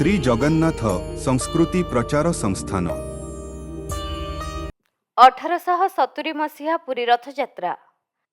ଶ୍ରୀ ଜଗନ୍ନାଥ ସଂସ୍କୃତି ପ୍ରଚାର ସଂସ୍ଥାନ 1870 ମସିହା ପୁରୀ ରଥଯାତ୍ରା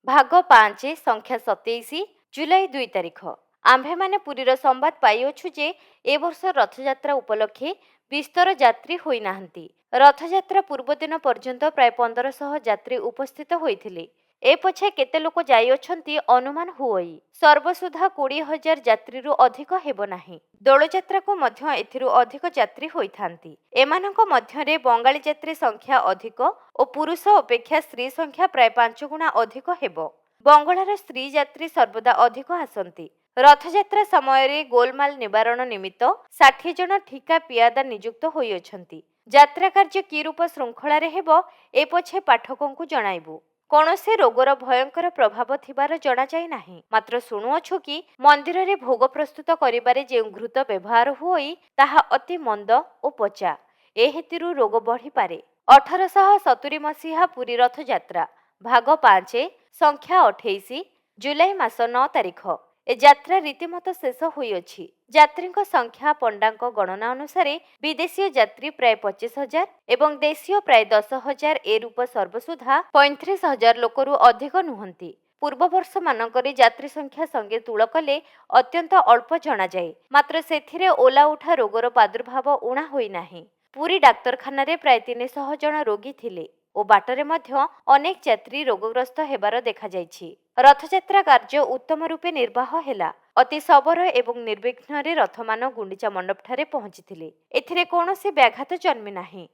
ଭାଗ 5 ସଂଖ୍ୟା 27 ଜୁଲାଇ 2 ତାରିଖ। ଆମ୍ଭେମାନେ ପୁରୀର ସମ୍ବାଦ ପାଇଅଛୁ ଯେ ଏ ବର୍ଷ ରଥଯାତ୍ରା ଉପଲକ୍ଷେ ବିସ୍ତର ଯାତ୍ରୀ ହୋଇନାହାନ୍ତି। ରଥଯାତ୍ରା ପୂର୍ବଦିନ ପର୍ଯ୍ୟନ୍ତ ପ୍ରାୟ 1500 ଯାତ୍ରୀ ଉପସ୍ଥିତ ହୋଇଥିଲେ। ଏ ପଛେ କେତେ ଲୋକ ଯାଇଅଛନ୍ତି ଅନୁମାନ ହୁଅଇ ସର୍ବସୁଦ୍ଧା 20,000 ଯାତ୍ରୀରୁ ଅଧିକ ହେବ ନାହିଁ। ଦୋଳଯାତ୍ରାକୁ ମଧ୍ୟ ଏଥିରୁ ଅଧିକ ଯାତ୍ରୀ ହୋଇଥାନ୍ତି। ଏମାନଙ୍କ ମଧ୍ୟରେ ବଙ୍ଗାଳୀ ଯାତ୍ରୀ ସଂଖ୍ୟା ଅଧିକ ଓ ପୁରୁଷ ଅପେକ୍ଷା ସ୍ତ୍ରୀ ସଂଖ୍ୟା ପ୍ରାୟ 5 ଗୁଣା ଅଧିକ ହେବ। ବଙ୍ଗଳାର ସ୍ତ୍ରୀ ଯାତ୍ରୀ ସର୍ବଦା ଅଧିକ ଆସନ୍ତି। ରଥଯାତ୍ରା ସମୟରେ ଗୋଲମାଲ ନିବାରଣ ନିମିତ୍ତ 60 ଜଣ ଠିକା ପିଆଦା ନିଯୁକ୍ତ ହୋଇଅଛନ୍ତି। ଯାତ୍ରା କାର୍ଯ୍ୟ କି ରୂପ ଶୃଙ୍ଖଳାରେ ହେବ ଏ ପଛେ ପାଠକଙ୍କୁ ଜଣାଇବୁ। କୌଣସି ରୋଗର ଭୟଙ୍କର ପ୍ରଭାବ ଥିବାର ଜଣାଯାଇ ନାହିଁ। ମାତ୍ର ଶୁଣୁଅଛୁ କି ମନ୍ଦିରରେ ଭୋଗ ପ୍ରସ୍ତୁତ କରିବାରେ ଯେଉଁ ଘୃତ ବ୍ୟବହାର ହୁଅଇ ତାହା ଅତି ମନ୍ଦ ଓ ପଚା। ଏ ହେତୁରୁ ରୋଗ ବଢ଼ିପାରେ। 1870 ମସିହା ପୁରୀ ରଥଯାତ୍ରା ଭାଗ 5 ସଂଖ୍ୟା 28 ଜୁଲାଇ ମାସ 9 ତାରିଖ। ଏ ଯାତ୍ରା ରୀତିମତ ଶେଷ ହୋଇଅଛି। ଯାତ୍ରୀଙ୍କ ସଂଖ୍ୟା ପଣ୍ଡାଙ୍କ ଗଣନା ଅନୁସାରେ ବିଦେଶୀୟ ଯାତ୍ରୀ ପ୍ରାୟ 25,000 ଏବଂ ଦେଶୀୟ ପ୍ରାୟ 10,000। ଏ ରୂପ ସର୍ବସୁଦ୍ଧା 35,000 ଲୋକରୁ ଅଧିକ ନୁହନ୍ତି। ପୂର୍ବ ବର୍ଷମାନଙ୍କରେ ଯାତ୍ରୀ ସଂଖ୍ୟା ସଙ୍ଗେ ତୁଳ କଲେ ଅତ୍ୟନ୍ତ ଅଳ୍ପ ଜଣାଯାଏ। ମାତ୍ର ସେଥିରେ ଓଲା ଉଠା ରୋଗର ପ୍ରାଦୁର୍ଭାବ ଊଣା ହୋଇନାହିଁ। ପୁରୀ ଡାକ୍ତରଖାନାରେ ପ୍ରାୟ 300 ଜଣ ରୋଗୀ ଥିଲେ ଓ ବାଟରେ ମଧ୍ୟ ଅନେକ ଯାତ୍ରୀ ରୋଗଗ୍ରସ୍ତ ହେବାର ଦେଖାଯାଇଛି। ରଥଯାତ୍ରା କାର୍ଯ୍ୟ ଉତ୍ତମ ରୂପେ ନିର୍ବାହ ହେଲା। ଅତି ସବର ଏବଂ ନିର୍ବିଘ୍ନରେ ରଥମାନ ଗୁଣ୍ଡିଚା ମଣ୍ଡପଠାରେ ପହଞ୍ଚିଥିଲେ। ଏଥିରେ କୌଣସି ବ୍ୟାଘାତ ଜନ୍ମି ନାହିଁ।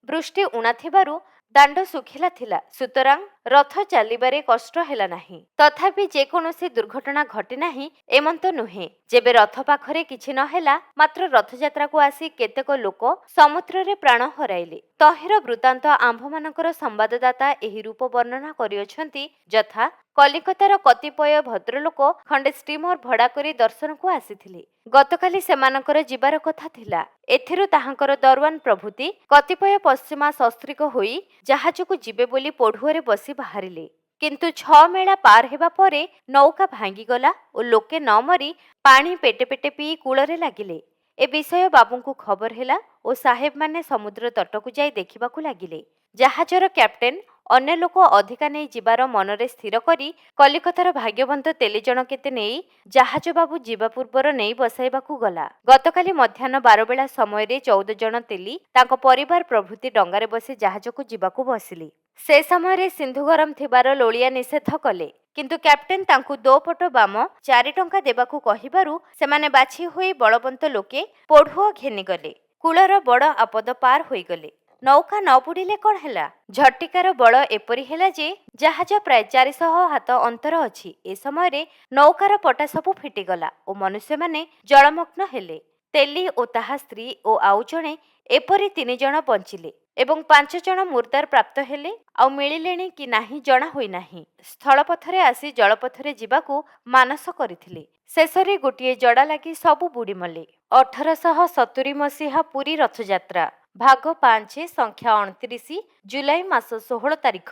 ବୃଷ୍ଟି ଊଣା ଥିବାରୁ ଦାଣ୍ଡ ଶୁଖିଲା ଥିଲା, ସୁତରାଂ ରଥ ଚାଲିବାରେ କଷ୍ଟ ହେଲା ନାହିଁ। ତଥାପି ଯେକୌଣସି ଦୁର୍ଘଟଣା ଘଟି ନାହିଁ ଏମନ୍ତ ନୁହେଁ। ଯେବେ ରଥ ପାଖରେ କିଛି ନ ହେଲା, ମାତ୍ର ରଥଯାତ୍ରାକୁ ଆସି କେତେକ ଲୋକ ସମୁଦ୍ରରେ ପ୍ରାଣ ହରାଇଲେ। ତହିଁର ବୃତ୍ତାନ୍ତ ଆମ୍ଭମାନଙ୍କର ସମ୍ବାଦଦାତା ଏହି ରୂପ ବର୍ଣ୍ଣନା କରିଅଛନ୍ତି ଯଥା: କଲିକତାର କତିପୟ ଭଦ୍ରଲୋକ ଖଣ୍ଡେ ଷ୍ଟିମର ଭଡ଼ା କରି ଦର୍ଶନକୁ ଆସିଥିଲେ। ଗତକାଲି ସେମାନଙ୍କର ଯିବାର କଥା ଥିଲା। ଏଥିରୁ ତାହାଙ୍କର ଦରୱାନ ପ୍ରଭୃତି କତିପୟ ପଶ୍ଚିମା ସସ୍ତ୍ରୀକ ହୋଇ ଜାହାଜକୁ ଯିବେ ବୋଲି ପଢୁଅରେ ବସି ବାହାରିଲେ। କିନ୍ତୁ 6 ମେଳା ପାର ହେବା ପରେ ନୌକା ଭାଙ୍ଗିଗଲା ଓ ଲୋକେ ନ ମରି ପାଣି ପେଟେ ପେଟେ ପିଇ କୂଳରେ ଲାଗିଲେ। ଏ ବିଷୟ ବାବୁଙ୍କୁ ଖବର ହେଲା ଓ ସାହେବମାନେ ସମୁଦ୍ର ତଟକୁ ଯାଇ ଦେଖିବାକୁ ଲାଗିଲେ। ଜାହାଜର କ୍ୟାପ୍ଟେନ ଅନ୍ୟ ଲୋକ ଅଧିକା ନେଇ ଯିବାର ମନରେ ସ୍ଥିର କରି କଲିକତାର ଭାଗ୍ୟବନ୍ତ ତେଲି ଜଣ କେତେ ନେଇ ଜାହାଜ ବାବୁ ଯିବା ପୂର୍ବର ନେଇ ବସାଇବାକୁ ଗଲା। ଗତକାଲି ମଧ୍ୟାହ୍ନ 12 ବେଳା ସମୟରେ 14 ଜଣ ତେଲି ତାଙ୍କ ପରିବାର ପ୍ରଭୃତି ଡଙ୍ଗାରେ ବସି ଜାହାଜକୁ ଯିବାକୁ ବସିଲେ। ସେ ସମୟରେ ସିନ୍ଧୁ ଗରମ ଥିବାର ଲୋଳିଆ ନିଷେଧ କଲେ। କିନ୍ତୁ କ୍ୟାପ୍ଟେନ ତାଙ୍କୁ ଦୋପଟ ବାମ 4 ଟଙ୍କା ଦେବାକୁ କହିବାରୁ ସେମାନେ ବାଛି ହୋଇ ବଳବନ୍ତ ଲୋକେ ପଢୁଅ ଘେନିଗଲେ। କୂଳର ବଡ଼ ଆପଦ ପାର ହୋଇଗଲେ। ନୌକା ନ ବୁଡ଼ିଲେ କ'ଣ ହେଲା? ଝଟିକାର ବଳ ଏପରି ହେଲା ଯେ ଜାହାଜ ପ୍ରାୟ 400 ହାତ ଅନ୍ତର ଅଛି। ଏ ସମୟରେ ନୌକାର ପଟା ସବୁ ଫିଟିଗଲା ଓ ମନୁଷ୍ୟମାନେ ଜଳମଗ୍ନ ହେଲେ। ତେଲି ଓ ତାହା ସ୍ତ୍ରୀ ଓ ଆଉ ଜଣେ ଏପରି 3 ଜଣ ବଞ୍ଚିଲେ ଏବଂ 5 ଜଣ ମୁର୍ଦାର ପ୍ରାପ୍ତ ହେଲେ। ଆଉ ମିଳିଲେଣି କି ନାହିଁ ଜଣା ହୋଇନାହିଁ। ସ୍ଥଳପଥରେ ଆସି ଜଳପଥରେ ଯିବାକୁ ମାନସ କରିଥିଲେ। ଶେଷରେ ଗୋଟିଏ ଜଡ଼ା ଲାଗି ସବୁ ବୁଡ଼ିମଲେ। 1870 ମସିହା ପୁରୀ ରଥଯାତ୍ରା ଭାଗ 5 ସଂଖ୍ୟା 29 ଜୁଲାଇ ମାସ 16 ତାରିଖ।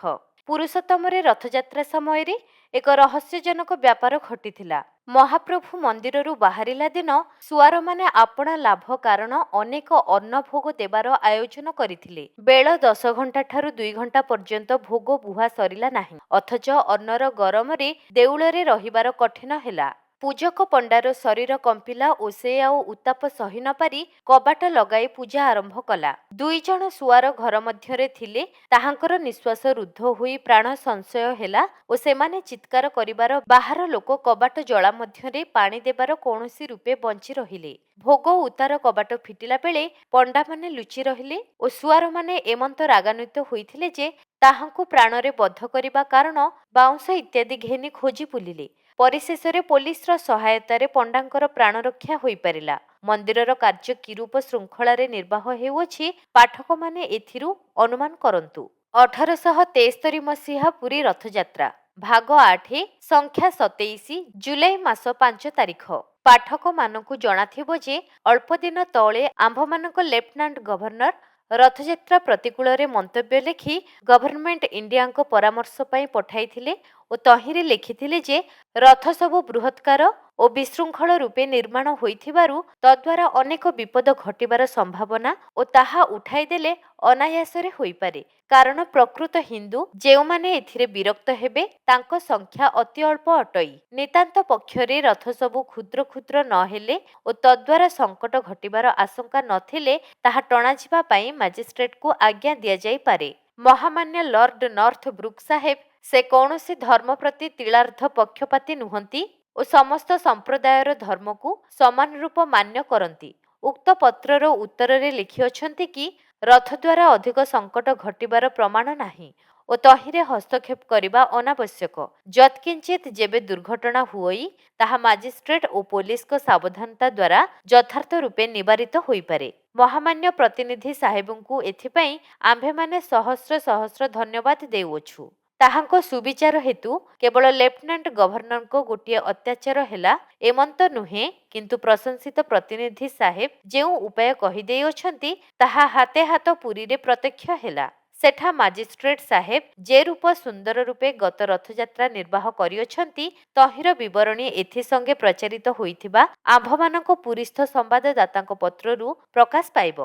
ପୁରୁଷୋତ୍ତମରେ ରଥଯାତ୍ରା ସମୟରେ ଏକ ରହସ୍ୟଜନକ ବ୍ୟାପାର ଘଟିଥିଲା। ମହାପ୍ରଭୁ ମନ୍ଦିରରୁ ବାହାରିଲା ଦିନ ସୁଆରମାନେ ଆପଣା ଲାଭ କାରଣ ଅନେକ ଅନ୍ନ ଭୋଗ ଦେବାର ଆୟୋଜନ କରିଥିଲେ। ବେଳ 10 ଘଣ୍ଟା ଠାରୁ 2 ଘଣ୍ଟା ପର୍ଯ୍ୟନ୍ତ ଭୋଗ ବୁହା ସରିଲା ନାହିଁ। ଅଥଚ ଅନ୍ନର ଗରମରେ ଦେଉଳରେ ରହିବାର କଠିନ ହେଲା। ପୂଜକ ପଣ୍ଡାର ଶରୀର କମ୍ପିଲା ଓ ସେ ଆଉ ଉତ୍ତାପ ସହି ନ ପାରି କବାଟ ଲଗାଇ ପୂଜା ଆରମ୍ଭ କଲା। 2 ଜଣ ସୁଆର ଘର ମଧ୍ୟରେ ଥିଲେ। ତାହାଙ୍କର ନିଶ୍ୱାସ ରୁଦ୍ଧ ହୋଇ ପ୍ରାଣ ସଂଶୟ ହେଲା ଓ ସେମାନେ ଚିତ୍କାର କରିବାର ବାହାର ଲୋକ କବାଟ ଜଳା ମଧ୍ୟରେ ପାଣି ଦେବାର କୌଣସି ରୂପେ ବଞ୍ଚି ରହିଲେ। ଭୋଗ ଉତାର କବାଟ ଫିଟିଲା ବେଳେ ପଣ୍ଡାମାନେ ଲୁଚି ରହିଲେ ଓ ସୁଆରମାନେ ଏମନ୍ତ ରାଗାନ୍ୱିତ ହୋଇଥିଲେ ଯେ ତାହାଙ୍କୁ ପ୍ରାଣରେ ବଦ୍ଧ କରିବା କାରଣ ବାଉଁଶ ଇତ୍ୟାଦି ଘେନି ଖୋଜି ବୁଲିଲେ। ପରିଶେଷରେ ପୋଲିସର ସହାୟତାରେ ପଣ୍ଡାଙ୍କର ପ୍ରାଣରକ୍ଷା ହୋଇପାରିଲା। ମନ୍ଦିରର କାର୍ଯ୍ୟ କି ରୂପ ଶୃଙ୍ଖଳାରେ ନିର୍ବାହ ହେଉଅଛି ପାଠକମାନେ ଏଥିରୁ ଅନୁମାନ କରନ୍ତୁ। 1873 ମସିହା ପୁରୀ ରଥଯାତ୍ରା ଭାଗ 8 ସଂଖ୍ୟା 27 ଜୁଲାଇ ମାସ 5 ତାରିଖ। ପାଠକମାନଙ୍କୁ ଜଣାଥିବ ଯେ ଅଳ୍ପ ଦିନ ତଳେ ଆମ୍ଭମାନଙ୍କ ଲେଫ୍ଟନାଣ୍ଟ ଗଭର୍ଣ୍ଣର ରଥଯାତ୍ରା ପ୍ରତିକୂଳରେ ମନ୍ତବ୍ୟ ଲେଖି ଗଭର୍ଣ୍ଣମେଣ୍ଟ ଇଣ୍ଡିଆଙ୍କ ପରାମର୍ଶ ପାଇଁ ପଠାଇଥିଲେ ଓ ତହିଁରେ ଲେଖିଥିଲେ ଯେ ରଥ ସବୁ ବୃହତ୍କାର ଓ ବିଶୃଙ୍ଖଳ ରୂପେ ନିର୍ମାଣ ହୋଇଥିବାରୁ ତଦ୍ୱାରା ଅନେକ ବିପଦ ଘଟିବାର ସମ୍ଭାବନା ଓ ତାହା ଉଠାଇଦେଲେ ଅନାୟାସରେ ହୋଇପାରେ। କାରଣ ପ୍ରକୃତ ହିନ୍ଦୁ ଯେଉଁମାନେ ଏଥିରେ ବିରକ୍ତ ହେବେ ତାଙ୍କ ସଂଖ୍ୟା ଅତି ଅଳ୍ପ ଅଟଇ। ନିତାନ୍ତ ପକ୍ଷରେ ରଥ ସବୁ କ୍ଷୁଦ୍ର କ୍ଷୁଦ୍ର ନ ହେଲେ ଓ ତଦ୍ୱାରା ସଙ୍କଟ ଘଟିବାର ଆଶଙ୍କା ନଥିଲେ ତାହା ଟଣାଯିବା ପାଇଁ ମାଜିଷ୍ଟ୍ରେଟକୁ ଆଜ୍ଞା ଦିଆଯାଇପାରେ। ମହାମାନ୍ୟ ଲର୍ଡ ନର୍ଥ ବ୍ରୁକ୍ ସାହେବ ସେ କୌଣସି ଧର୍ମ ପ୍ରତି ତିଳାର୍ଦ୍ଧ ପକ୍ଷପାତୀ ନୁହନ୍ତି ଓ ସମସ୍ତ ସମ୍ପ୍ରଦାୟର ଧର୍ମକୁ ସମାନ ରୂପ ମାନ୍ୟ କରନ୍ତି। ଉକ୍ତ ପତ୍ରର ଉତ୍ତରରେ ଲେଖିଅଛନ୍ତି କି ରଥ ଦ୍ୱାରା ଅଧିକ ସଙ୍କଟ ଘଟିବାର ପ୍ରମାଣ ନାହିଁ ଓ ତହିଁରେ ହସ୍ତକ୍ଷେପ କରିବା ଅନାବଶ୍ୟକ। ଯତ୍କିଞ୍ଚିତ୍ ଯେବେ ଦୁର୍ଘଟଣା ହୁଅଇ ତାହା ମାଜିଷ୍ଟ୍ରେଟ ଓ ପୋଲିସଙ୍କ ସାବଧାନତା ଦ୍ୱାରା ଯଥାର୍ଥ ରୂପେ ନିବାରିତ ହୋଇପାରେ। ମହାମାନ୍ୟ ପ୍ରତିନିଧି ସାହେବଙ୍କୁ ଏଥିପାଇଁ ଆମ୍ଭେମାନେ ସହସ୍ର ସହସ୍ର ଧନ୍ୟବାଦ ଦେଉଅଛୁ। ତାହାଙ୍କ ସୁବିଚାର ହେତୁ କେବଳ ଲେଫ୍ଟନାଣ୍ଟ ଗଭର୍ଣ୍ଣରଙ୍କ ଗୋଟିଏ ଅତ୍ୟାଚାର ହେଲା ଏମନ୍ତ ନୁହେଁ, କିନ୍ତୁ ପ୍ରଶଂସିତ ପ୍ରତିନିଧି ସାହେବ ଯେଉଁ ଉପାୟ କହିଦେଇଅଛନ୍ତି ତାହା ହାତେ ହାତ ପୁରୀରେ ପ୍ରତ୍ୟକ୍ଷ ହେଲା। ସେଠା ମାଜିଷ୍ଟ୍ରେଟ ସାହେବ ଯେ ରୂପ ସୁନ୍ଦର ରୂପେ ଗତ ରଥଯାତ୍ରା ନିର୍ବାହ କରିଅଛନ୍ତି ତହିଁର ବିବରଣୀ ଏଥିସଙ୍ଗେ ପ୍ରଚାରିତ ହୋଇଥିବା ଆମ୍ଭମାନଙ୍କ ପୁରୀସ୍ଥ ସମ୍ବାଦଦାତାଙ୍କ ପତ୍ରରୁ ପ୍ରକାଶ ପାଇବ।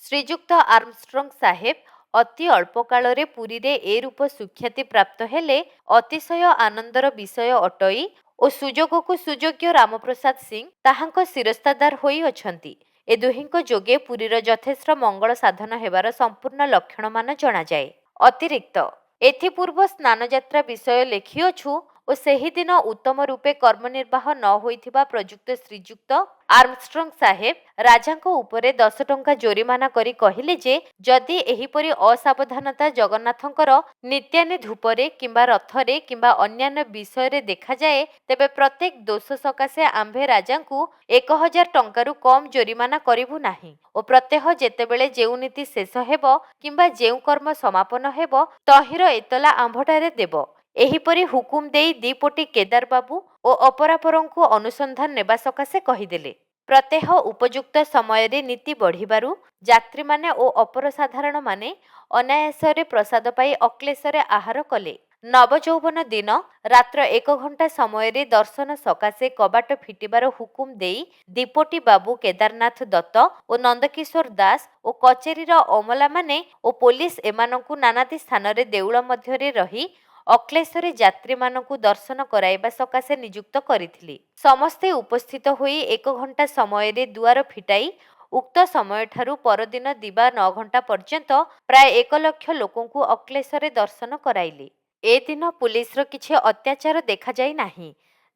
ଶ୍ରୀଯୁକ୍ତ ଆର୍ମଷ୍ଟ୍ରଙ୍ଗ ସାହେବ ଅତି ଅଳ୍ପ କାଳରେ ପୁରୀରେ ଏ ରୂପ ସୁଖ୍ୟାତି ପ୍ରାପ୍ତ ହେଲେ ଅତିଶୟ ଆନନ୍ଦର ବିଷୟ ଅଟଇ ଓ ସୁଯୋଗକୁ ସୁଯୋଗ୍ୟ ରାମପ୍ରସାଦ ସିଂ ତାହାଙ୍କ ଶିରସ୍ତାଦାର ହୋଇଅଛନ୍ତି। ଏ ଦୁହିଁଙ୍କ ଯୋଗେ ପୁରୀର ଯଥେଷ୍ଟ ମଙ୍ଗଳ ସାଧନ ହେବାର ସମ୍ପୂର୍ଣ୍ଣ ଲକ୍ଷଣମାନ ଜଣାଯାଏ। ଅତିରିକ୍ତ ଏଥିପୂର୍ବ ସ୍ନାନଯାତ୍ରା ବିଷୟ ଲେଖିଅଛୁ ଓ ସେହିଦିନ ଉତ୍ତମ ରୂପେ କର୍ମନିର୍ବାହ ନ ହୋଇଥିବା ପ୍ରଯୁକ୍ତ ଶ୍ରୀଯୁକ୍ତ ଆର୍ମଷ୍ଟ୍ରଙ୍ଗ ସାହେବ ରାଜାଙ୍କ ଉପରେ 10 ଟଙ୍କା ଜୋରିମାନା କରି କହିଲେ ଯେ ଯଦି ଏହିପରି ଅସାବଧାନତା ଜଗନ୍ନାଥଙ୍କର ନିତ୍ୟାନି ଧୂପରେ କିମ୍ବା ରଥରେ କିମ୍ବା ଅନ୍ୟାନ୍ୟ ବିଷୟରେ ଦେଖାଯାଏ ତେବେ ପ୍ରତ୍ୟେକ ଦୋଷ ସକାଶେ ଆମ୍ଭେ ରାଜାଙ୍କୁ 1000 ଟଙ୍କାରୁ କମ୍ ଜୋରିମାନା କରିବୁ ନାହିଁ ଓ ପ୍ରତ୍ୟହ ଯେତେବେଳେ ଯେଉଁ ନୀତି ଶେଷ ହେବ କିମ୍ବା ଯେଉଁ କର୍ମ ସମାପନ ହେବ ତହିଁର ଏତଲା ଆମ୍ଭଠାରେ ଦେବ। ଏହିପରି ହୁକୁମ ଦେଇ ଦିପୋଟି କେଦାର ବାବୁ ଓ ଅପରାପରଙ୍କୁ ଅନୁସନ୍ଧାନ ନେବା ସକାଶେ କହିଦେଲେ। ପ୍ରତ୍ୟହ ଉପଯୁକ୍ତ ସମୟରେ ନୀତି ବଢ଼ିବାରୁ ଯାତ୍ରୀମାନେ ଓ ଅପର ସାଧାରଣମାନେ ଅନାୟାସରେ ପ୍ରସାଦ ପାଇ ଅକ୍ଲେଶରେ ଆହାର କଲେ। ନବଯୌବନ ଦିନ ରାତ୍ର 1 ଘଣ୍ଟା ସମୟରେ ଦର୍ଶନ ସକାଶେ କବାଟ ଫିଟିବାର ହୁକୁମ ଦେଇ ଦିପୋଟି ବାବୁ କେଦାରନାଥ ଦତ୍ତ ଓ ନନ୍ଦକିଶୋର ଦାସ ଓ କଚେରୀର ଅମଲାମାନେ ଓ ପୋଲିସ ଏମାନଙ୍କୁ ନାନାଦି ସ୍ଥାନରେ ଦେଉଳ ମଧ୍ୟରେ ରହି ଅକ୍ଲେଶରେ ଯାତ୍ରୀମାନଙ୍କୁ ଦର୍ଶନ କରାଇବା ସକାଶେ ନିଯୁକ୍ତ କରିଥିଲି। ସମସ୍ତେ ଉପସ୍ଥିତ ହୋଇ 1 ଘଣ୍ଟା ସମୟରେ ଦୁଆର ଫିଟାଇ ଉକ୍ତ ସମୟଠାରୁ ପରଦିନ ଦିବା 9 ଘଣ୍ଟା ପର୍ଯ୍ୟନ୍ତ ପ୍ରାୟ 1 ଲକ୍ଷ ଲୋକଙ୍କୁ ଅକ୍ଲେଶରେ ଦର୍ଶନ କରାଇଲେ। ଏ ଦିନ ପୁଲିସର କିଛି ଅତ୍ୟାଚାର ଦେଖାଯାଇ ନାହିଁ।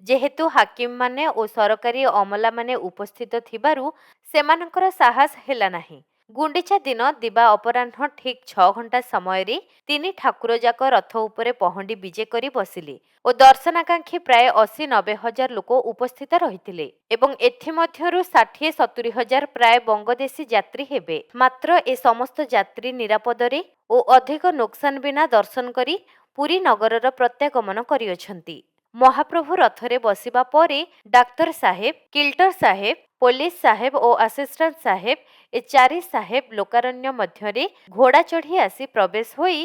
ଯେହେତୁ ହାକିମମାନେ ଓ ସରକାରୀ ଅମଲାମାନେ ଉପସ୍ଥିତ ଥିବାରୁ ସେମାନଙ୍କର ସାହସ ହେଲା ନାହିଁ। ଗୁଣ୍ଡିଚା ଦିନ ଦିବା ଅପରାହ୍ନ ଠିକ୍ 6 ଘଣ୍ଟା ସମୟରେ 3 ଠାକୁରଯାକ ରଥ ଉପରେ ପହଣ୍ଡି ବିଜେ କରି ବସିଲେ ଓ ଦର୍ଶନାକାଂକ୍ଷୀ ପ୍ରାୟ 80-90 ହଜାର ଲୋକ ଉପସ୍ଥିତ ରହିଥିଲେ ଏବଂ ଏଥିମଧ୍ୟରୁ 60-70 ହଜାର ପ୍ରାୟ ବଙ୍ଗଦେଶୀ ଯାତ୍ରୀ ହେବେ। ମାତ୍ର ଏ ସମସ୍ତ ଯାତ୍ରୀ ନିରାପଦରେ ଓ ଅଧିକ ନୋକସାନ ବିନା ଦର୍ଶନ କରି ପୁରୀ ନଗରର ପ୍ରତ୍ୟାଗମନ କରିଅଛନ୍ତି। ମହାପ୍ରଭୁ ରଥରେ ବସିବା ପରେ ଡାକ୍ତର ସାହେବ, କିଲ୍ଟର ସାହେବ, ପୋଲିସ ସାହେବ ଓ ଆସିଷ୍ଟାଣ୍ଟ ସାହେବ ଏ 4 ସାହେବ ଲୋକାରଣ୍ୟ ମଧ୍ୟରେ ଘୋଡ଼ା ଚଢ଼ି ଆସି ପ୍ରବେଶ ହୋଇ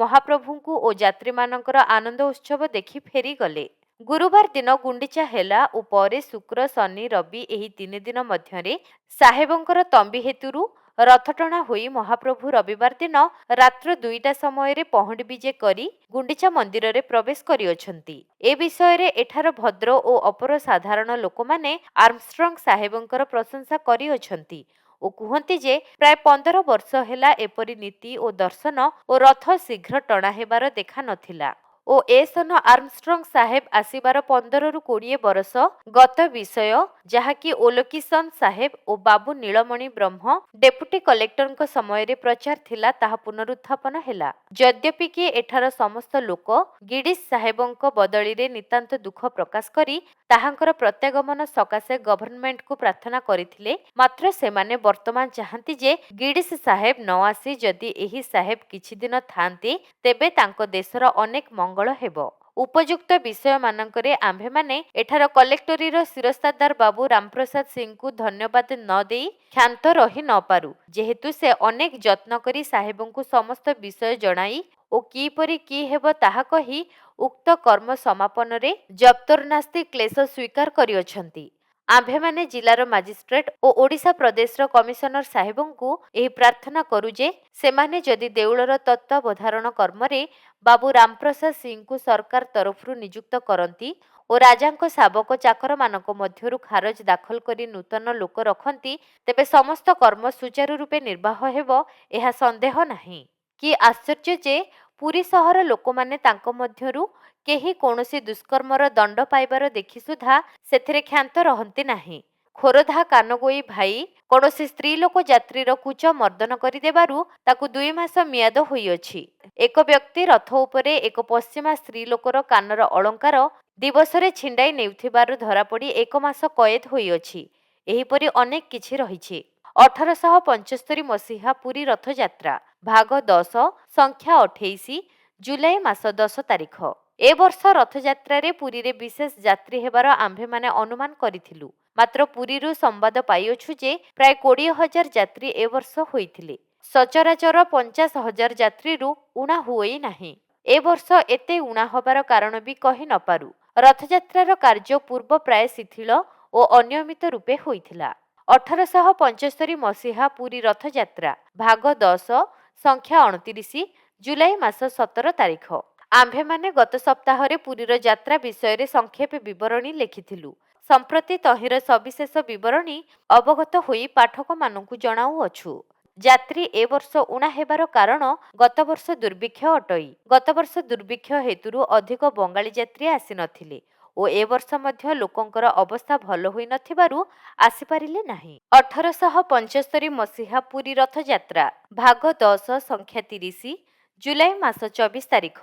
ମହାପ୍ରଭୁଙ୍କୁ ଓ ଯାତ୍ରୀମାନଙ୍କର ଆନନ୍ଦ ଉତ୍ସବ ଦେଖି ଫେରିଗଲେ। ଗୁରୁବାର ଦିନ ଗୁଣ୍ଡିଚା ହେଲା ଓ ପରେ ଶୁକ୍ର, ଶନି, ରବି ଏହି 3 ଦିନ ମଧ୍ୟରେ ସାହେବଙ୍କର ତମ୍ବି ହେତୁରୁ ରଥଟଣା ହୋଇ ମହାପ୍ରଭୁ ରବିବାର ଦିନ ରାତ୍ର 2ଟା ସମୟରେ ପହଣ୍ଡି ବିଜେ କରି ଗୁଣ୍ଡିଚା ମନ୍ଦିରରେ ପ୍ରବେଶ କରିଅଛନ୍ତି। ଏ ବିଷୟରେ ଏଠାର ଭଦ୍ର ଓ ଅପର ସାଧାରଣ ଲୋକମାନେ ଆର୍ମଷ୍ଟ୍ରଙ୍ଗ ସାହେବଙ୍କର ପ୍ରଶଂସା କରିଅଛନ୍ତି ଓ କୁହନ୍ତି ଯେ ପ୍ରାୟ 15 ବର୍ଷ ହେଲା ଏପରି ନୀତି ଓ ଦର୍ଶନ ଓ ରଥ ଶୀଘ୍ର ଟଣା ହେବାର ଦେଖା ନଥିଲା ଓ ଏ ସନ ଆର୍ମଷ୍ଟ୍ରଙ୍ଗ ସାହେବ ଆସିବାର 15ରୁ 20 ବରଷ ଗତ ବିଷୟ ଯାହାକି ଓଲୋକିସନ ସାହେବ ଓ ବାବୁ ନୀଳମଣି ବ୍ରହ୍ମ ଡେପୁଟି କଲେକ୍ଟରଙ୍କ ସମୟରେ ପ୍ରଚାର ଥିଲା ତାହା ପୁନରୁତ୍ଥାପନ ହେଲା। ଯଦ୍ୟପି କି ଏଠାର ସମସ୍ତ ଲୋକ ଗିଡ଼ିଶ ସାହେବଙ୍କ ବଦଳିରେ ନିତାନ୍ତ ଦୁଃଖ ପ୍ରକାଶ କରି ତାହାଙ୍କର ପ୍ରତ୍ୟାଗମନ ସକାଶେ ଗଭର୍ଣ୍ଣମେଣ୍ଟକୁ ପ୍ରାର୍ଥନା କରିଥିଲେ, ମାତ୍ର ସେମାନେ ବର୍ତ୍ତମାନ ଚାହାନ୍ତି ଯେ ଗିଡ଼ିଶ ସାହେବ ନ ଆସି ଯଦି ଏହି ସାହେବ କିଛି ଦିନ ଥାଆନ୍ତେ ତେବେ ତାଙ୍କ ଦେଶର ଅନେକ ମଙ୍ଗଳ ହେବ। ଉପଯୁକ୍ତ ବିଷୟମାନଙ୍କରେ ଆମ୍ଭେମାନେ ଏଠାର କଲେକ୍ଟରୀର ଶିରସ୍ତାଦାର ବାବୁ ରାମପ୍ରସାଦ ସିଂଙ୍କୁ ଧନ୍ୟବାଦ ନ ଦେଇ କ୍ଷାନ୍ତ ରହି ନପାରୁ, ଯେହେତୁ ସେ ଅନେକ ଯତ୍ନ କରି ସାହେବଙ୍କୁ ସମସ୍ତ ବିଷୟ ଜଣାଇ ଓ କିପରି କି ହେବ ତାହା କହି ଉକ୍ତ କର୍ମ ସମାପନରେ ଜପ୍ତର୍ନାସ୍ତି କ୍ଲେଶ ସ୍ୱୀକାର କରିଅଛନ୍ତି। ଆମ୍ଭେମାନେ ଜିଲ୍ଲାର ମାଜିଷ୍ଟ୍ରେଟ ଓ ଓଡ଼ିଶା ପ୍ରଦେଶର କମିଶନର ସାହେବଙ୍କୁ ଏହି ପ୍ରାର୍ଥନା କରୁ ଯେ ସେମାନେ ଯଦି ଦେଉଳର ତତ୍ତ୍ୱାବଧାରଣ କର୍ମରେ ବାବୁ ରାମପ୍ରସାଦ ସିଂଙ୍କୁ ସରକାର ତରଫରୁ ନିଯୁକ୍ତ କରନ୍ତି ଓ ରାଜାଙ୍କ ଶାବକ ଚାକରମାନଙ୍କ ମଧ୍ୟରୁ ଖାରଜ ଦାଖଲ କରି ନୂତନ ଲୋକ ରଖନ୍ତି, ତେବେ ସମସ୍ତ କର୍ମ ସୁଚାରୁ ରୂପେ ନିର୍ବାହ ହେବ, ଏହା ସନ୍ଦେହ ନାହିଁ। କି ଆଶ୍ଚର୍ଯ୍ୟ ଯେ ପୁରୀ ସହର ଲୋକମାନେ ତାଙ୍କ ମଧ୍ୟରୁ କେହି କୌଣସି ଦୁଷ୍କର୍ମର ଦଣ୍ଡ ପାଇବାର ଦେଖି ସୁଦ୍ଧା ସେଥିରେ କ୍ଷାନ୍ତ ରହନ୍ତି ନାହିଁ। ଖୋରଧା କାନଗୋଇ ଭାଇ କୌଣସି ସ୍ତ୍ରୀ ଲୋକ ଯାତ୍ରୀର କୁଚ ମର୍ଦ୍ଦନ କରିଦେବାରୁ ତାକୁ 2 ମାସ ମିଆଦ ହୋଇଅଛି। ଏକ ବ୍ୟକ୍ତି ରଥ ଉପରେ ଏକ ପଶ୍ଚିମା ସ୍ତ୍ରୀ ଲୋକର କାନର ଅଳଙ୍କାର ଦିବସରେ ଛିଣ୍ଡାଇ ନେଉଥିବାରୁ ଧରାପଡ଼ି 1 ମାସ କଏଦ ହୋଇଅଛି। ଏହିପରି ଅନେକ କିଛି ରହିଛି। 1875 ମସିହା ପୁରୀ ରଥଯାତ୍ରା ଭାଗ 10 ସଂଖ୍ୟା 28 ଜୁଲାଇ ମାସ 10 ତାରିଖ। ଏ ବର୍ଷ ରଥଯାତ୍ରାରେ ପୁରୀରେ ବିଶେଷ ଯାତ୍ରୀ ହେବାର ଆମ୍ଭେମାନେ ଅନୁମାନ କରିଥିଲୁ। ମାତ୍ର ପୁରୀରୁ ସମ୍ବାଦ ପାଇଅଛୁ ଯେ ପ୍ରାୟ 20,000 ଯାତ୍ରୀ ଏ ବର୍ଷ ହୋଇଥିଲେ। ସଚରାଚର 50,000 ଯାତ୍ରୀରୁ ଉଣା ହୁଏ ନାହିଁ। ଏ ବର୍ଷ ଏତେ ଉଣା ହେବାର କାରଣ ବି କହି ନ ପାରୁ। ରଥଯାତ୍ରାର କାର୍ଯ୍ୟ ପୂର୍ବ ପ୍ରାୟ ଶିଥିଳ ଓ ଅନିୟମିତ ରୂପେ ହୋଇଥିଲା। 1875 ମସିହା ପୁରୀ ରଥଯାତ୍ରା ଭାଗ 10 ସଂଖ୍ୟା 29 ଜୁଲାଇ ମାସ 17 ତାରିଖ। ଆମ୍ଭେମାନେ ଗତ ସପ୍ତାହରେ ପୁରୀର ଯାତ୍ରା ବିଷୟରେ ସଂକ୍ଷେପ ବିବରଣୀ ଲେଖିଥିଲୁ। ସମ୍ପ୍ରତି ତହିଁର ସବିଶେଷ ବିବରଣୀ ଅବଗତ ହୋଇ ପାଠକମାନଙ୍କୁ ଜଣାଉଅଛୁ। ଯାତ୍ରୀ ଏ ବର୍ଷ ଉଣା ହେବାର କାରଣ ଗତବର୍ଷ ଦୁର୍ଭିକ୍ଷ ଅଟଇ। ଗତବର୍ଷ ଦୁର୍ଭିକ୍ଷ ହେତୁରୁ ଅଧିକ ବଙ୍ଗାଳୀ ଯାତ୍ରୀ ଆସିନଥିଲେ ଓ ଏ ବର୍ଷ ମଧ୍ୟ ଲୋକଙ୍କର ଅବସ୍ଥା ଭଲ ହୋଇନଥିବାରୁ ଆସିପାରିଲେ ନାହିଁ। 1875 ମସିହା ପୁରୀ ରଥଯାତ୍ରା ଭାଗ 10 ସଂଖ୍ୟା 30 ଜୁଲାଇ ମାସ 24 ତାରିଖ।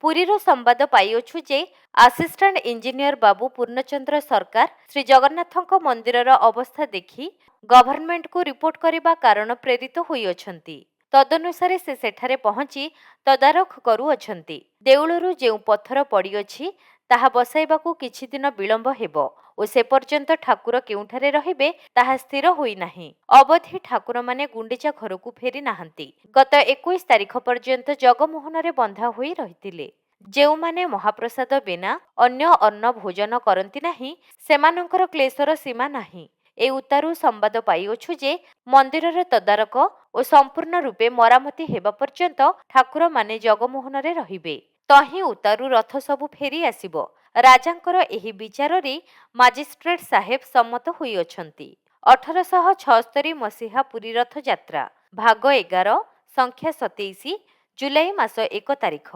ପୁରୀର ସମ୍ବାଦ ପାଇଅଛୁ ଯେ ଆସିଷ୍ଟାଣ୍ଟ ଇଞ୍ଜିନିୟର ବାବୁ ପୂର୍ଣ୍ଣଚନ୍ଦ୍ର ସରକାର ଶ୍ରୀଜଗନ୍ନାଥଙ୍କ ମନ୍ଦିରର ଅବସ୍ଥା ଦେଖି ଗଭର୍ଣ୍ଣମେଣ୍ଟକୁ ରିପୋର୍ଟ କରିବା କାରଣ ପ୍ରେରିତ ହୋଇଅଛନ୍ତି। ତଦନୁସାରେ ସେ ସେଠାରେ ପହଞ୍ଚି ତଦାରଖ କରୁଅଛନ୍ତି। ଦେଉଳରୁ ଯେଉଁ ପଥର ପଡ଼ିଅଛି ତାହା ବସାଇବାକୁ କିଛି ଦିନ ବିଳମ୍ବ ହେବ ଓ ସେ ପର୍ଯ୍ୟନ୍ତ ଠାକୁର କେଉଁଠାରେ ରହିବେ ତାହା ସ୍ଥିର ହୋଇନାହିଁ। ଅବଧି ଠାକୁରମାନେ ଗୁଣ୍ଡିଚା ଘରକୁ ଫେରି ନାହାନ୍ତି। ଗତ 21 ତାରିଖ ପର୍ଯ୍ୟନ୍ତ ଜଗମୋହନରେ ବନ୍ଧା ହୋଇ ରହିଥିଲେ। ଯେଉଁମାନେ ମହାପ୍ରସାଦ ବିନା ଅନ୍ୟ ଅନ୍ନ ଭୋଜନ କରନ୍ତି ନାହିଁ, ସେମାନଙ୍କର କ୍ଲେଶର ସୀମା ନାହିଁ। ଏ ଉତ୍ତାରୁ ସମ୍ବାଦ ପାଇଅଛୁ ଯେ ମନ୍ଦିରର ତଦାରଖ ଓ ସମ୍ପୂର୍ଣ୍ଣ ରୂପେ ମରାମତି ହେବା ପର୍ଯ୍ୟନ୍ତ ଠାକୁରମାନେ ଜଗମୋହନରେ ରହିବେ। ତହିଁ ଉତ୍ତାରୁ ରଥ ସବୁ ଫେରି ଆସିବ। ରାଜାଙ୍କର ଏହି ବିଚାରରେ ମାଜିଷ୍ଟ୍ରେଟ ସାହେବ ସମ୍ମତ ହୋଇଅଛନ୍ତି। 1876 ମସିହା ପୁରୀ ରଥଯାତ୍ରା ଭାଗ 11 ସଂଖ୍ୟା 27 ଜୁଲାଇ ମାସ 1 ତାରିଖ।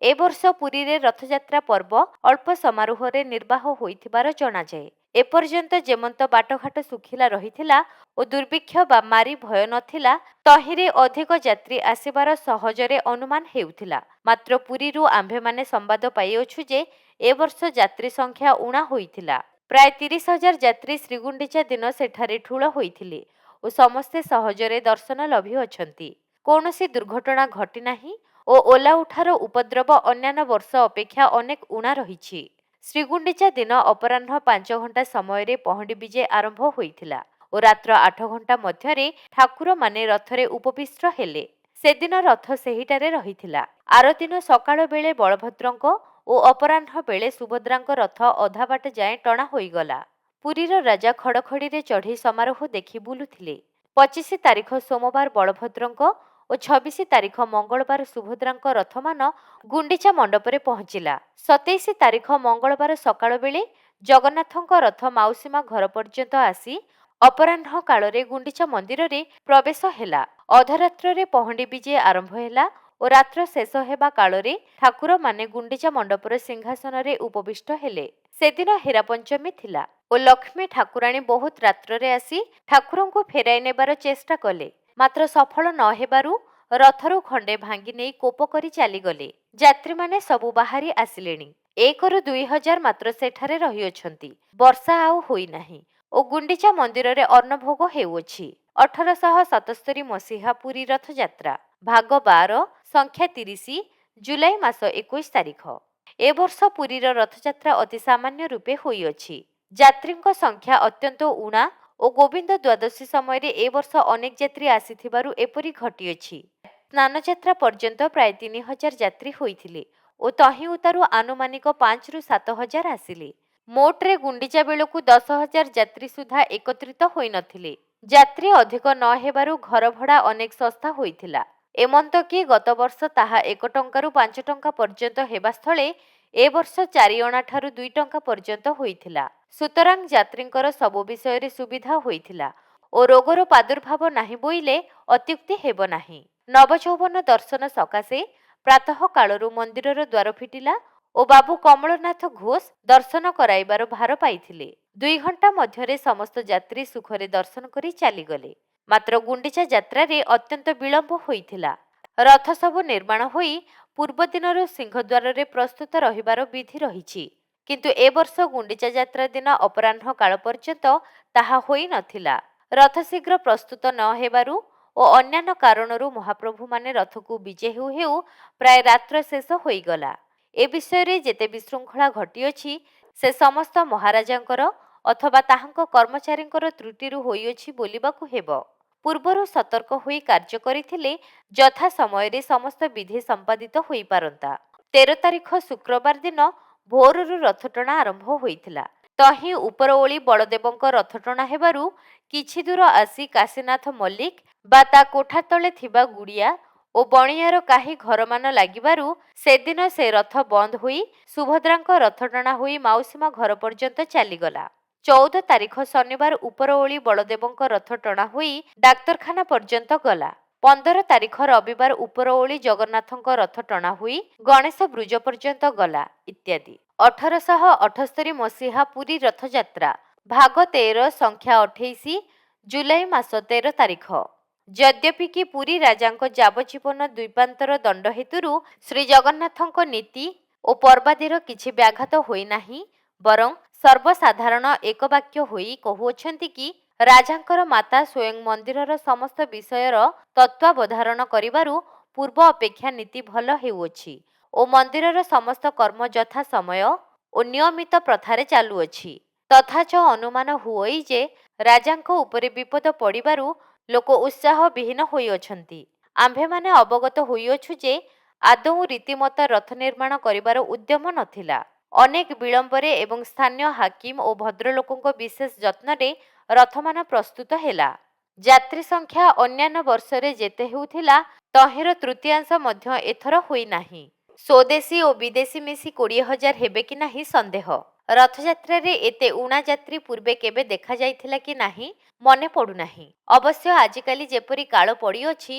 ଏ ବର୍ଷ ପୁରୀରେ ରଥଯାତ୍ରା ପର୍ବ ଅଳ୍ପ ସମାରୋହରେ ନିର୍ବାହ ହୋଇଥିବାର ଜଣାଯାଏ। ଏପର୍ଯ୍ୟନ୍ତ ଯେମନ୍ତ ବାଟଘାଟ ଶୁଖିଲା ରହିଥିଲା ଓ ଦୁର୍ଭିକ୍ଷ ବା ମାରି ଭୟ ନଥିଲା, ତହିଁରେ ଅଧିକ ଯାତ୍ରୀ ଆସିବାର ସହଜରେ ଅନୁମାନ ହେଉଥିଲା। ମାତ୍ର ପୁରୀରୁ ଆମ୍ଭେମାନେ ସମ୍ବାଦ ପାଇଅଛୁ ଯେ ଏ ବର୍ଷ ଯାତ୍ରୀ ସଂଖ୍ୟା ଉଣା ହୋଇଥିଲା। ପ୍ରାୟ 30,000 ଯାତ୍ରୀ ଶ୍ରୀଗୁଣ୍ଡିଚା ଦିନ ସେଠାରେ ଠୁଳ ହୋଇଥିଲେ ଓ ସମସ୍ତେ ସହଜରେ ଦର୍ଶନ ଲଭିଅଛନ୍ତି। କୌଣସି ଦୁର୍ଘଟଣା ଘଟିନାହିଁ ଓ ଓଲା ଉଠାର ଉପଦ୍ରବ ଅନ୍ୟାନ୍ୟ ବର୍ଷ ଅପେକ୍ଷା ଅନେକ ଉଣା ରହିଛି। ଶ୍ରୀଗୁଣ୍ଡିଚା ଦିନ ଅପରାହ୍ନ 5 ଘଣ୍ଟା ସମୟରେ ପହଣ୍ଡି ବିଜେ ଆରମ୍ଭ ହୋଇଥିଲା ଓ ରାତ୍ର 8 ଘଣ୍ଟା ମଧ୍ୟରେ ଠାକୁରମାନେ ରଥରେ ଉପବିଷ୍ଟ ହେଲେ। ସେଦିନ ରଥ ସେହିଠାରେ ରହିଥିଲା। ଆରଦିନ ସକାଳ ବେଳେ ବଳଭଦ୍ରଙ୍କ ଓ ଅପରାହ୍ନ ବେଳେ ସୁଭଦ୍ରାଙ୍କ ରଥ ଅଧା ବାଟ ଯାଏଁ ଟଣା ହୋଇଗଲା। ପୁରୀର ରାଜା ଖଡ଼ଖଡ଼ିରେ ଚଢ଼ି ସମାରୋହ ଦେଖି ବୁଲୁଥିଲେ। 25 ତାରିଖ ସୋମବାର ବଳଭଦ୍ରଙ୍କ ଓ 26 ତାରିଖ ମଙ୍ଗଳବାର ସୁଭଦ୍ରାଙ୍କ ରଥମାନ ଗୁଣ୍ଡିଚା ମଣ୍ଡପରେ ପହଞ୍ଚିଲା। 27 ତାରିଖ ମଙ୍ଗଳବାର ସକାଳ ବେଳେ ଜଗନ୍ନାଥଙ୍କ ରଥ ମାଉସୀମା ଘର ପର୍ଯ୍ୟନ୍ତ ଆସି ଅପରାହ୍ନ କାଳରେ ଗୁଣ୍ଡିଚା ମନ୍ଦିରରେ ପ୍ରବେଶ ହେଲା। ଅଧରାତ୍ରରେ ପହଣ୍ଡି ବିଜେ ଆରମ୍ଭ ହେଲା ଓ ରାତ୍ର ଶେଷ ହେବା କାଳରେ ଠାକୁରମାନେ ଗୁଣ୍ଡିଚା ମଣ୍ଡପର ସିଂହାସନରେ ଉପବିଷ୍ଟ ହେଲେ। ସେଦିନ ହେରା ପଞ୍ଚମୀ ଥିଲା ଓ ଲକ୍ଷ୍ମୀ ଠାକୁରାଣୀ ବହୁତ ରାତ୍ରରେ ଆସି ଠାକୁରଙ୍କୁ ଫେରାଇ ନେବାର ଚେଷ୍ଟା କଲେ। ମାତ୍ର ସଫଳ ନ ହେବାରୁ ରଥରୁ ଖଣ୍ଡେ ଭାଙ୍ଗି ନେଇ କୋପ କରି ଚାଲିଗଲେ। ଯାତ୍ରୀମାନେ ସବୁ ବାହାରି ଆସିଲେଣି। 1ରୁ 2,000 ମାତ୍ର ସେଠାରେ ରହିଅଛନ୍ତି। ବର୍ଷା ଆଉ ହୋଇନାହିଁ ଓ ଗୁଣ୍ଡିଚା ମନ୍ଦିରରେ ଅନ୍ନଭୋଗ ହେଉଅଛି। 1877 ମସିହା ପୁରୀ ରଥଯାତ୍ରା ଭାଗ 12 ସଂଖ୍ୟା 30 ଜୁଲାଇ ମାସ 21 ତାରିଖ। ଏ ବର୍ଷ ପୁରୀର ରଥଯାତ୍ରା ଅତି ସାମାନ୍ୟ ରୂପେ ହୋଇଅଛି। ଯାତ୍ରୀଙ୍କ ସଂଖ୍ୟା ଅତ୍ୟନ୍ତ ଉଣା ଓ ଗୋବିନ୍ଦ ଦ୍ୱାଦଶୀ ସମୟରେ ଏ ବର୍ଷ ଅନେକ ଯାତ୍ରୀ ଆସିଥିବାରୁ ଏପରି ଘଟିଅଛି। ସ୍ନାନଯାତ୍ରା ପର୍ଯ୍ୟନ୍ତ ପ୍ରାୟ 3,000 ଯାତ୍ରୀ ହୋଇଥିଲେ ଓ ଓ ତହିଁ ଉତାରୁ ଆନୁମାନିକ 5ରୁ 7,000 ଆସିଲେ। ମୋଟରେ ଗୁଣ୍ଡିଚା ବେଳକୁ 10,000 ଯାତ୍ରୀ ସୁଦ୍ଧା ଏକତ୍ରିତ ହୋଇନଥିଲେ। ଯାତ୍ରୀ ଅଧିକ ନ ହେବାରୁ ଘର ଭଡ଼ା ଅନେକ ଶସ୍ତା ହୋଇଥିଲା। ଏମନ୍ତକି ଗତବର୍ଷ ତାହା 1 ଟଙ୍କାରୁ 5 ଟଙ୍କା ପର୍ଯ୍ୟନ୍ତ ହେବା ସ୍ଥଳେ ଏ ବର୍ଷ 4 ଅଣାଠାରୁ 2 ଟଙ୍କା ପର୍ଯ୍ୟନ୍ତ ହୋଇଥିଲା। ସୁତରାଂ ଯାତ୍ରୀଙ୍କର ସବୁ ବିଷୟରେ ସୁବିଧା ହୋଇଥିଲା ଓ ରୋଗର ପ୍ରାଦୁର୍ଭାବ ନାହିଁ ବୋଇଲେ ଅତ୍ୟୁକ୍ତି ହେବ ନାହିଁ। ନବଯୌବନ ଦର୍ଶନ ସକାଶେ ପ୍ରାତଃ କାଳରୁ ମନ୍ଦିରର ଦ୍ୱାର ଫିଟିଲା ଓ ବାବୁ କମଳନାଥ ଘୋଷ ଦର୍ଶନ କରାଇବାର ଭାର ପାଇଥିଲେ। 2 ଘଣ୍ଟା ମଧ୍ୟରେ ସମସ୍ତ ଯାତ୍ରୀ ସୁଖରେ ଦର୍ଶନ କରି ଚାଲିଗଲେ। ମାତ୍ର ଗୁଣ୍ଡିଚା ଯାତ୍ରାରେ ଅତ୍ୟନ୍ତ ବିଳମ୍ବ ହୋଇଥିଲା। ରଥ ସବୁ ନିର୍ମାଣ ହୋଇ ପୂର୍ବ ଦିନରୁ ସିଂହଦ୍ୱାରରେ ପ୍ରସ୍ତୁତ ରହିବାର ବିଧି ରହିଛି, କିନ୍ତୁ ଏ ବର୍ଷ ଗୁଣ୍ଡିଚା ଯାତ୍ରା ଦିନ ଅପରାହ୍ନ କାଳ ପର୍ଯ୍ୟନ୍ତ ତାହା ହୋଇନଥିଲା। ରଥ ଶୀଘ୍ର ପ୍ରସ୍ତୁତ ନ ହେବାରୁ ଓ ଅନ୍ୟାନ୍ୟ କାରଣରୁ ମହାପ୍ରଭୁମାନେ ରଥକୁ ବିଜେ ହେଉ ହେଉ ପ୍ରାୟ ରାତ୍ର ଶେଷ ହୋଇଗଲା। ଏ ବିଷୟରେ ଯେତେ ବିଶୃଙ୍ଖଳା ଘଟିଅଛି ସେ ସମସ୍ତ ମହାରାଜାଙ୍କର ଅଥବା ତାହାଙ୍କ କର୍ମଚାରୀଙ୍କର ତ୍ରୁଟିରୁ ହୋଇଅଛି ବୋଲିବାକୁ ହେବ। ପୂର୍ବରୁ ସତର୍କ ହୋଇ କାର୍ଯ୍ୟ କରିଥିଲେ ଯଥା ସମୟରେ ସମସ୍ତ ବିଧି ସମ୍ପାଦିତ ହୋଇପାରନ୍ତା। 13 ତାରିଖ ଶୁକ୍ରବାର ଦିନ ଭୋରରୁ ରଥଟଣା ଆରମ୍ଭ ହୋଇଥିଲା। ତହିଁ ଉପରଓଳି ବଳଦେବଙ୍କ ରଥଟଣା ହେବାରୁ କିଛି ଦୂର ଆସି କାଶୀନାଥ ମଲ୍ଲିକ ବା ତା କୋଠା ତଳେ ଥିବା ଗୁଡ଼ିଆ ଓ ବଣିଆର କାହିଁ ଘରମାନ ଲାଗିବାରୁ ସେଦିନ ସେ ରଥ ବନ୍ଦ ହୋଇ ସୁଭଦ୍ରାଙ୍କ ରଥଟଣା ହୋଇ ମାଉସୀମା ଘର ପର୍ଯ୍ୟନ୍ତ ଚାଲିଗଲା। 14 ତାରିଖ ଶନିବାର ଉପରଓଳି ବଳଦେବଙ୍କ ରଥ ଟଣା ହୋଇ ଡାକ୍ତରଖାନା ପର୍ଯ୍ୟନ୍ତ ଗଲା। 15 ତାରିଖ ରବିବାର ଉପରଓଳି ଜଗନ୍ନାଥଙ୍କ ରଥ ଟଣା ହୋଇ ଗଣେଶ ବ୍ରୁଜ ପର୍ଯ୍ୟନ୍ତ ଗଲା ଇତ୍ୟାଦି। 1878 ମସିହା ପୁରୀ ରଥଯାତ୍ରା ଭାଗ 13 ସଂଖ୍ୟା 28 ଜୁଲାଇ ମାସ 13 ତାରିଖ। ଯଦ୍ୟପି କି ପୁରୀ ରାଜାଙ୍କ ଯାବଜୀବନ ଦ୍ୱୀପାନ୍ତର ଦଣ୍ଡ ହେତୁରୁ ଶ୍ରୀଜଗନ୍ନାଥଙ୍କ ନୀତି ଓ ପର୍ବାଦିର କିଛି ବ୍ୟାଘାତ ହୋଇନାହିଁ, ବରଂ ସର୍ବସାଧାରଣ ଏକବାକ୍ୟ ହୋଇ କହୁଅଛନ୍ତି କି ରାଜାଙ୍କର ମାତା ସ୍ୱୟଂ ମନ୍ଦିରର ସମସ୍ତ ବିଷୟର ତତ୍ତ୍ୱାବଧାରଣ କରିବାରୁ ପୂର୍ବ ଅପେକ୍ଷା ନୀତି ଭଲ ହେଉଅଛି ଓ ମନ୍ଦିରର ସମସ୍ତ କର୍ମ ଯଥା ସମୟ ଓ ନିୟମିତ ପ୍ରଥାରେ ଚାଲୁଅଛି। ତଥାଚ ଅନୁମାନ ହୁଅଇ ଯେ ରାଜାଙ୍କ ଉପରେ ବିପଦ ପଡ଼ିବାରୁ ଲୋକ ଉତ୍ସାହ ବିହୀନ ହୋଇଅଛନ୍ତି। ଆମ୍ଭେମାନେ ଅବଗତ ହୋଇଅଛୁ ଯେ ଆଦୌ ରୀତିମତ ରଥ ନିର୍ମାଣ କରିବାର ଉଦ୍ୟମ ନଥିଲା। ଅନେକ ବିଳମ୍ବରେ ଏବଂ ସ୍ଥାନୀୟ ହାକିମ ଓ ଭଦ୍ରଲୋକଙ୍କ ବିଶେଷ ଯତ୍ନରେ ରଥମାନ ପ୍ରସ୍ତୁତ ହେଲା। ଯାତ୍ରୀ ସଂଖ୍ୟା ଅନ୍ୟାନ୍ୟ ବର୍ଷରେ ଯେତେ ହେଉଥିଲା ତହିଁର ତୃତୀୟାଂଶ ମଧ୍ୟ ଏଥର ହୋଇନାହିଁ। ସ୍ୱଦେଶୀ ଓ ବିଦେଶୀ ମିଶି 20,000 ହେବେ କି ନାହିଁ ସନ୍ଦେହ। ରଥଯାତ୍ରାରେ ଏତେ ଉଣା ଯାତ୍ରୀ ପୂର୍ବେ କେବେ ଦେଖାଯାଇଥିଲା କି ନାହିଁ ମନେ ପଡ଼ୁନାହିଁ। ଅବଶ୍ୟ ଆଜିକାଲି ଯେପରି କାଳ ପଡ଼ିଅଛି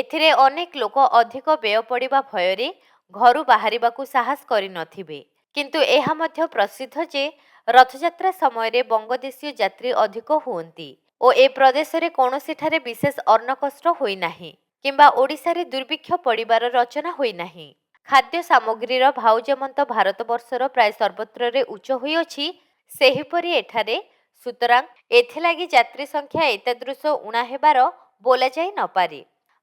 ଏଥିରେ ଅନେକ ଲୋକ ଅଧିକ ବ୍ୟୟ ପଡ଼ିବା ଭୟରେ ଘରୁ ବାହାରିବାକୁ ସାହସ କରିନଥିବେ। କିନ୍ତୁ ଏହା ମଧ୍ୟ ପ୍ରସିଦ୍ଧ ଯେ ରଥଯାତ୍ରା ସମୟରେ ବଙ୍ଗଦେଶୀୟ ଯାତ୍ରୀ ଅଧିକ ହୁଅନ୍ତି ଓ ଏ ପ୍ରଦେଶରେ କୌଣସିଠାରେ ବିଶେଷ ଅନ୍ନକଷ୍ଟ ହୋଇନାହିଁ କିମ୍ବା ଓଡ଼ିଶାରେ ଦୁର୍ଭିକ୍ଷ ପଡ଼ିବାର ରଚନା ହୋଇନାହିଁ। ଖାଦ୍ୟ ସାମଗ୍ରୀର ଭାଉ ଯେମନ୍ତ ଭାରତବର୍ଷର ପ୍ରାୟ ସର୍ବତ୍ରରେ ଉଚ୍ଚ ହୋଇଅଛି ସେହିପରି ଏଠାରେ, ସୁତରାଂ ଏଥିଲାଗି ଯାତ୍ରୀ ସଂଖ୍ୟା ଏତାଦୃଶ ଉଣା ହେବାର ବୋଲାଯାଇ ନପାରେ।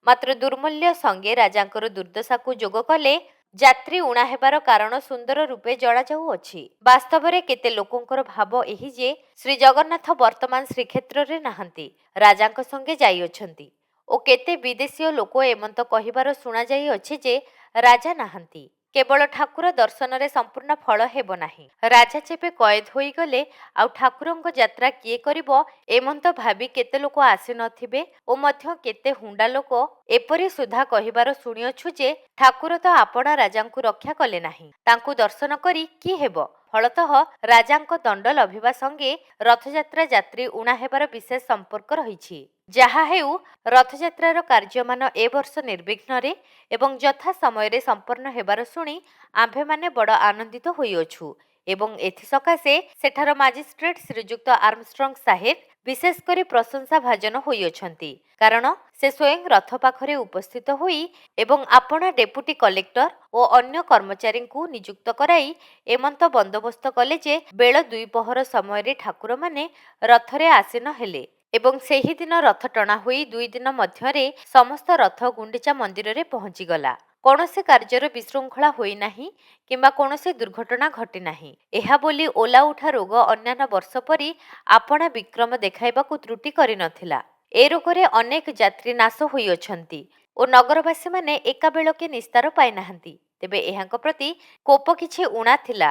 ମାତ୍ର ଦୁର୍ମୂଲ୍ୟ ସଙ୍ଗେ ରାଜାଙ୍କର ଦୁର୍ଦ୍ଦଶାକୁ ଯୋଗ କଲେ ଯାତ୍ରୀ ଉଣା ହେବାର କାରଣ ସୁନ୍ଦର ରୂପେ ଜଣାଯାଉଅଛି। ବାସ୍ତବରେ କେତେ ଲୋକଙ୍କର ଭାବ ଏହି ଯେ ଶ୍ରୀଜଗନ୍ନାଥ ବର୍ତ୍ତମାନ ଶ୍ରୀକ୍ଷେତ୍ରରେ ନାହାନ୍ତି, ରାଜାଙ୍କ ସଙ୍ଗେ ଯାଇଅଛନ୍ତି ଓ କେତେ ବିଦେଶୀୟ ଲୋକ ଏମନ୍ତ କହିବାର ଶୁଣାଯାଇଅଛି ଯେ ରାଜା ନାହାନ୍ତି। କେବଳ ଠାକୁର ଦର୍ଶନରେ ସମ୍ପୂର୍ଣ୍ଣ ଫଳ ହେବ ନାହିଁ। ରାଜା ଯେବେ କଏଦ ହୋଇଗଲେ ଆଉ ଠାକୁରଙ୍କ ଯାତ୍ରା କିଏ କରିବ ଏମନ୍ତ ଭାବି କେତେ ଲୋକ ଆସିନଥିବେ ଓ ମଧ୍ୟ କେତେ ହୁଣ୍ଡା ଲୋକ ଏପରି ସୁଦ୍ଧା କହିବାର ଶୁଣିଅଛୁ ଯେ ଠାକୁର ତ ଆପଣା ରାଜାଙ୍କୁ ରକ୍ଷା କଲେ ନାହିଁ, ତାଙ୍କୁ ଦର୍ଶନ କରି କି ହେବ। ଫଳତଃ ରାଜାଙ୍କ ଦଣ୍ଡ ଲଭିବା ସଙ୍ଗେ ରଥଯାତ୍ରା ଯାତ୍ରୀ ଉଣା ହେବାର ବିଶେଷ ସମ୍ପର୍କ ରହିଛି। ଯାହା ହେଉ ରଥଯାତ୍ରାର କାର୍ଯ୍ୟମାନ ଏ ବର୍ଷ ନିର୍ବିଘ୍ନରେ ଏବଂ ଯଥା ସମୟରେ ସମ୍ପନ୍ନ ହେବାର ଶୁଣି ଆମ୍ଭେମାନେ ବଡ଼ ଆନନ୍ଦିତ ହୋଇଅଛୁ ଏବଂ ଏଥିସକାଶେ ସେଠାର ମାଜିଷ୍ଟ୍ରେଟ ଶ୍ରୀଯୁକ୍ତ ଆର୍ମଷ୍ଟ୍ରଙ୍ଗ ସାହେବ ବିଶେଷ କରି ପ୍ରଶଂସା ଭାଜନ ହୋଇଅଛନ୍ତି, କାରଣ ସେ ସ୍ୱୟଂ ରଥ ପାଖରେ ଉପସ୍ଥିତ ହୋଇ ଏବଂ ଆପଣା ଡେପୁଟି କଲେକ୍ଟର ଓ ଅନ୍ୟ କର୍ମଚାରୀଙ୍କୁ ନିଯୁକ୍ତ କରାଇ ଏମନ୍ତ ବନ୍ଦୋବସ୍ତ କଲେ ଯେ ବେଳ 2 ପହର ସମୟରେ ଠାକୁରମାନେ ରଥରେ ଆସୀନ ହେଲେ ଏବଂ ସେହିଦିନ ରଥ ଟଣା ହୋଇ 2 ଦିନ ମଧ୍ୟରେ ସମସ୍ତ ରଥ ଗୁଣ୍ଡିଚା ମନ୍ଦିରରେ ପହଞ୍ଚିଗଲା। କୌଣସି କାର୍ଯ୍ୟର ବିଶୃଙ୍ଖଳା ହୋଇନାହିଁ କିମ୍ବା କୌଣସି ଦୁର୍ଘଟଣା ଘଟିନାହିଁ। ଏହା ବୋଲି ଓଲା ଉଠା ରୋଗ ଅନ୍ୟାନ୍ୟ ବର୍ଷ ପରି ଆପଣା ବିକ୍ରମ ଦେଖାଇବାକୁ ତ୍ରୁଟି କରିନଥିଲା। ଏ ରୋଗରେ ଅନେକ ଯାତ୍ରୀ ନାଶ ହୋଇଅଛନ୍ତି ଓ ନଗରବାସୀମାନେ ଏକାବେଳକେ ନିସ୍ତାର ପାଇନାହାନ୍ତି। ତେବେ ଏହାଙ୍କ ପ୍ରତି କୋପ କିଛି ଊଣା ଥିଲା